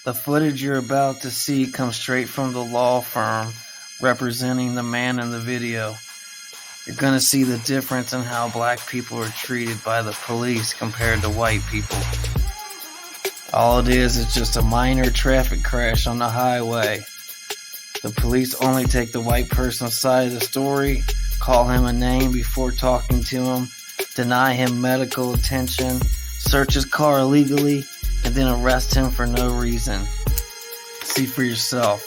The footage you're about to see comes straight from the law firm representing the man in the video. You're going to see the difference in how black people are treated by the police compared to white people. All it is just a minor traffic crash on the highway. The police only take the white person's side of the story, call him a name before talking to him, deny him medical attention, search his car illegally, and then arrest him for no reason. See for yourself.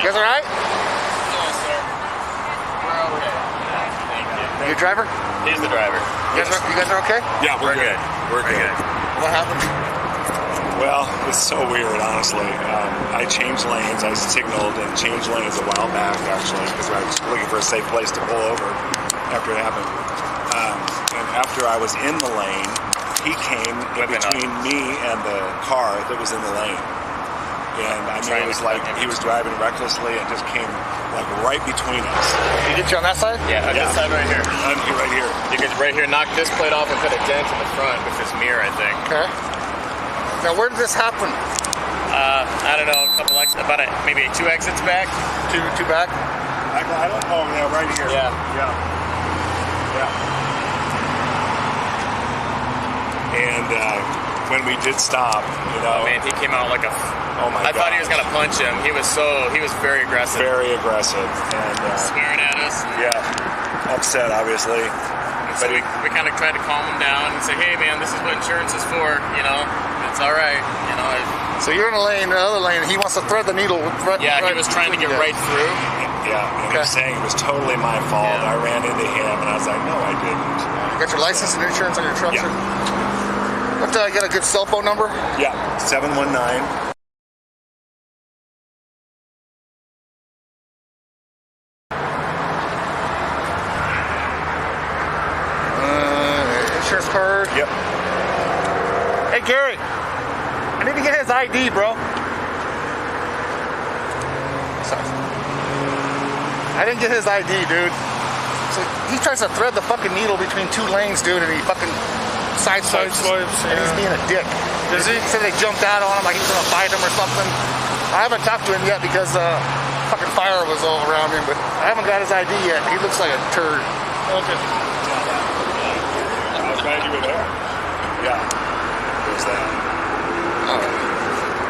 You guys alright? Yes, sir. We're okay. Thank you. You driver? He's the driver. You guys are okay? Yeah, we're good. We're good. What happened? Well, it's so weird, honestly. I changed lanes. I signaled and changed lanes a while back, actually, because I was looking for a safe place to pull over after it happened. And after I was in the lane, he came in between me and the car that was in the lane. And I knew it was like he was driving recklessly and just came like right between us. Did he get you on that side? Yeah, on this side right here. Right here. You could right here knock this plate off and put a dent in the front with this mirror, I think. Okay. Now, where did this happen? I don't know, a couple about maybe 2 exits back. Two back? I don't know. Yeah, right here. Yeah. And when we did stop, you know, Man, he came out like a. oh my God! I thought he was gonna punch him. He was very aggressive. Very aggressive, and Swearing at us. yeah, upset obviously. So we kind of tried to calm him down and say, hey man, this is what insurance is for. You know, it's all right. You know. So you're in a lane, the other lane. He wants to thread the needle. He was trying to get right through. Yeah, and he was saying it was totally my fault. Yeah. I ran into him, and I was like, no, I didn't. You got your license and insurance on your truck, Yeah. sir? What, get a good cell phone number? Yeah, 719. Insurance card. Yep. Hey, Gary. I need to get his ID, bro. Sorry. I didn't get his ID, dude. So he tries to thread the fucking needle between two lanes, dude, and he fucking sideswipes, and he's being a dick. Is he? He said they jumped out on him like he was gonna fight him or something. I haven't talked to him yet because fucking fire was all around him, but I haven't got his ID yet. He looks like a turd. Okay. I was glad you were there. Yeah. There's that.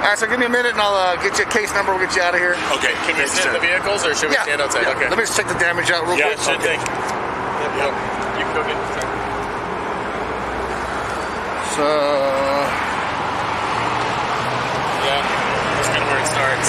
All right, so give me a minute and I'll get you a case number. We'll get you out of here. Okay. Can we sit in the vehicles or should we stand outside? Yeah. Okay. Let me just check the damage out real quick. Should think. Yep. You can go get it. So, Yeah, that's kind of where it starts.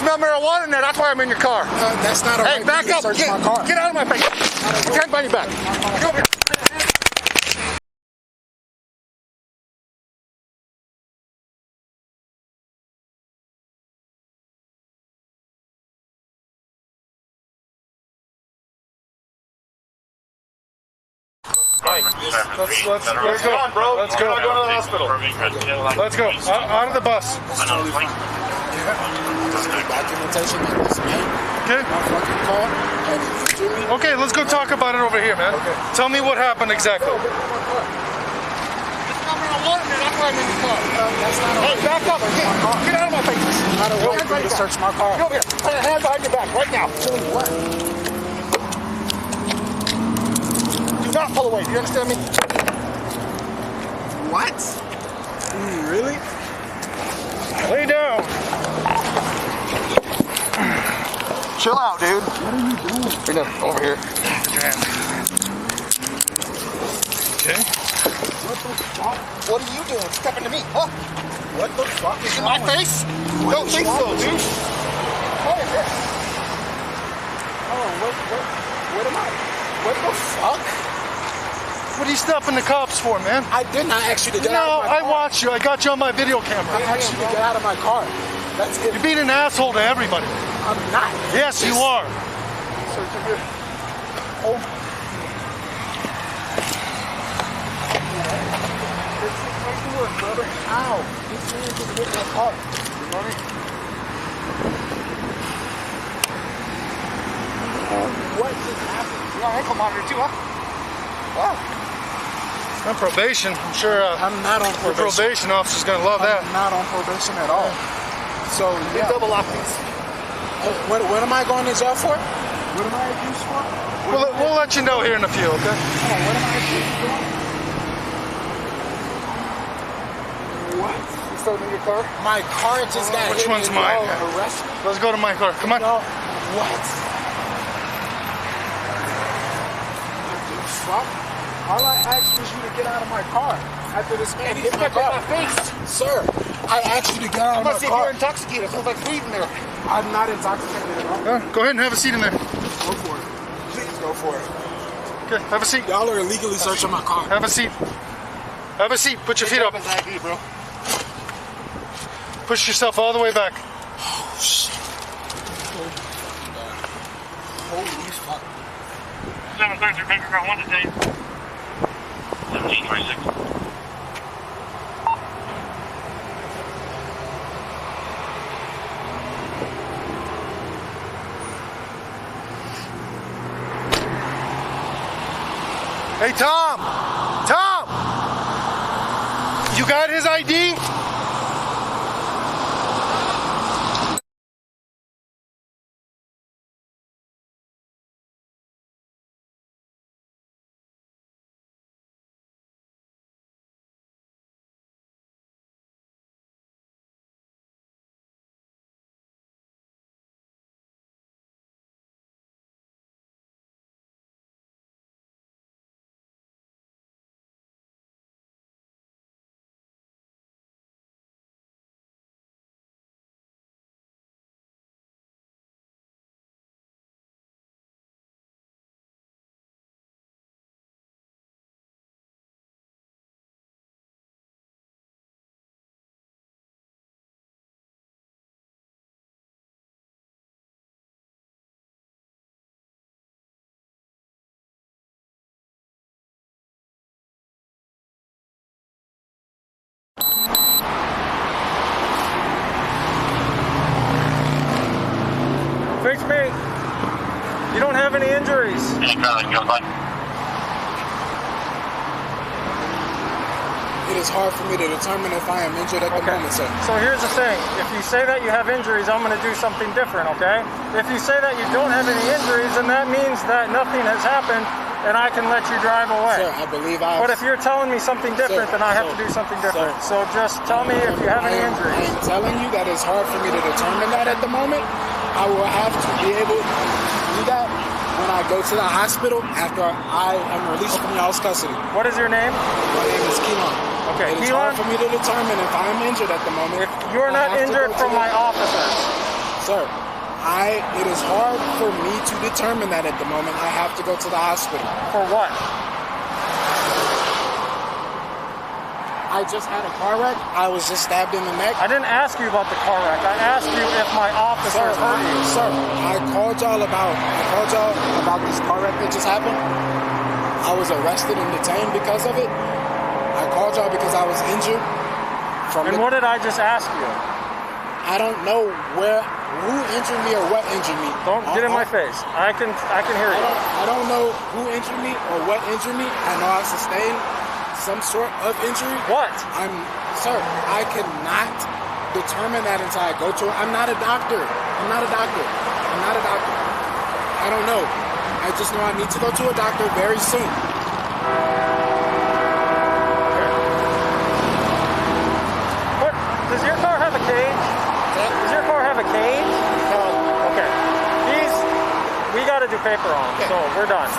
smell marijuana in there. That's why I'm in your car. That's not a Hey, back up. Search my car. Get out of my face. Put your hand behind your back. Get over here. Let's go. Let's go. Go to the hospital. Let's go. Out of the bus. Documentation that was made. Okay. My fucking car. And it's Jimmy. Okay, let's go talk about it over here, man. Okay. Tell me what happened exactly. There's no marijuana in there. That's why I'm in your car. That's not a Hey, back up. Get out of my face. Not a way for me to search my car. Get over here. Put your hand behind your back right now. Doing what? Do not pull away. Do you understand me? What? Really? Lay down. Chill out, dude. What are you doing? Bring it over here. Okay. What the fuck? What are you doing? Stepping to me, huh? What the fuck is In my face? Don't think so, dude. What is this? Oh, what am I? What the fuck? What are you stopping the cops for, man? I did not ask you to get No, out of my I car. watched you. I got you on my video I camera. asked you to get out of my car. That's it. You're being an asshole to everybody. I'm not. Yes, you are. Oh. Brother, ow. This man just hit my car. You know me? What just happened? You're on ankle monitor too, huh? Wow. On probation. I'm sure I'm not on the probation. probation officer's going to love that. I'm not on probation at all. So, Big yeah. double lock these. What am I going to jail for? What am I accused for? We'll let you know here in a few, okay? What am I accused for? What? You started in your car? My car just got Which hit one's and mine? y'all arrested me? Let's go to my car. Come on. No. What? The fuck? All I asked was you to get out of my car after this man hit my car. My face. Sir, I asked you to get out I'm of my gonna see if you're car. intoxicated. It smells like weed in there. I'm not intoxicated at all. Go ahead and have a seat in there. Go for it. Please go for it. Okay, have a seat. Y'all are illegally searching my car. Have a seat. Have a seat. Put your feet up. His ID, bro. Push yourself all the way back. Oh, shit. Holy fuck. 733 Baker Car 1 today. 1726. Hey, Tom! Tom! You got his ID? Fix me. You don't have any injuries. It is hard for me to determine if I am injured at the moment, sir. So here's the thing. If you say that you have injuries, I'm going to do something different, okay? If you say that you don't have any injuries, then that means that nothing has happened and I can let you drive away. Sir, I believe I have... But if you're telling me something different, then I have to do something different. So just tell me if you have any I injuries. am telling you that it's hard for me to determine that at the moment. I will have to be able to do that when I go to the hospital after I am released from y'all's custody. What is your name? My name is Keilon. Okay, It is hard for me to determine if I am injured at the moment. You're I not have to injured go to from the- my officers. Sir, Sir, it is hard for me to determine that at the moment. I have to go to the hospital. For what? I just had a car wreck. I was just stabbed in the neck. I didn't ask you about the car wreck. I asked you if my officers hurt you. Sir, I called y'all about this car wreck that just happened. I was arrested and detained because of it. I called y'all because I was injured. What did I just ask you? I don't know who injured me or what injured me. Don't get in my face. I can hear you. I don't know who injured me or what injured me. I know I sustained some sort of injury. What? Sir, I cannot determine that until I go to it. I'm not a doctor. I don't know. I just know I need to go to a doctor very soon. What? Does your car have a cage? Does your car have a cage? No. Okay. We got to do paper on him, so we're done.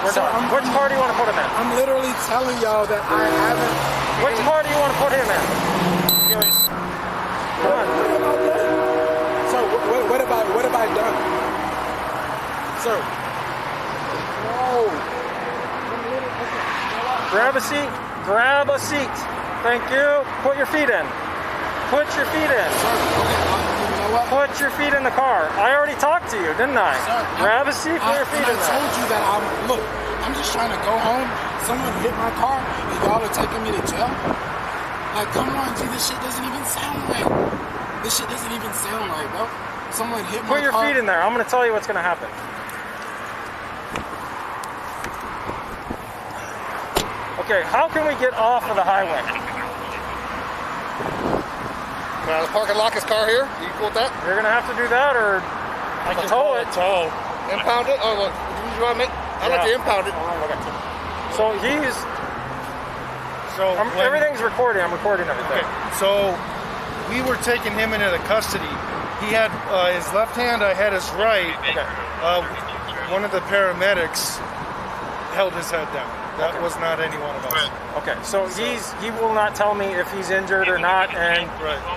We're done. Which car do you want to put him in? I'm literally telling y'all that I haven't. Which car do you want to put him in? Come on. So what have I done? Sir. No. Grab a seat. Grab a seat. Thank you. Put your feet in. Put your feet in. Put your feet in the car. I already talked to you, didn't I? Sir, grab a seat, put your feet in there. I told you that I'm just trying to go home. Someone hit my car and y'all are taking me to jail? Like, come on, G, this shit doesn't even sound right. Bro. Someone hit my car. Put your feet in there. I'm going to tell you what's going to happen. Okay, how can we get off of the highway? The park and lock his car here. You cool with that? You're going to have to do that, or I can tow it. Impound it? Oh, look. You want to make? I'd like to impound it. So everything's recording. I'm recording everything. Okay. So we were taking him into the custody. He had his left hand. I had his right. Okay. One of the paramedics held his head down. That was not any one of us. Okay, so he will not tell me if he's injured or not, and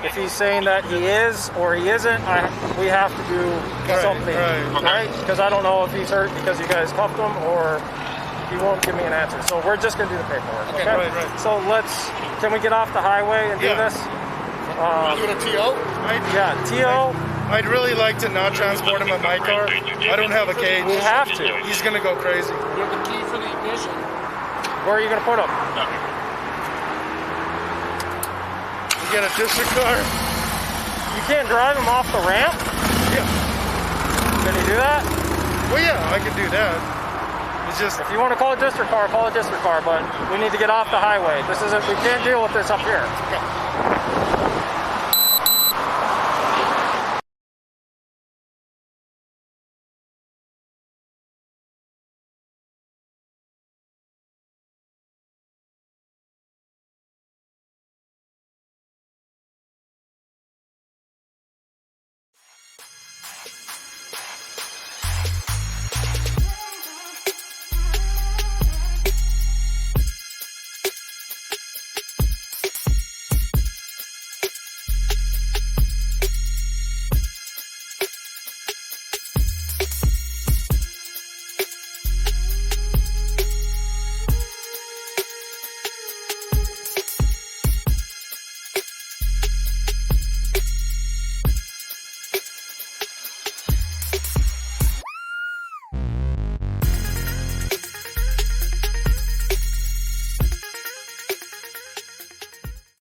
if he's saying that he is or he isn't, we have to do something, right? Because I don't know if he's hurt because you guys cuffed him, or he won't give me an answer. So we're just gonna do the paperwork. Okay. Right. So can we get off the highway and do this? Do it a TO? Yeah, TO. I'd really like to not transport him in my car. I don't have a cage. We have to. He's gonna go crazy. You have the key for the ignition. Where are you going to put him? You get a district car? You can't drive him off the ramp? Yeah. Can you do that? Well, yeah, I can do that. It's just... If you want to call a district car, call a district car, but we need to get off the highway. We can't deal with this up here.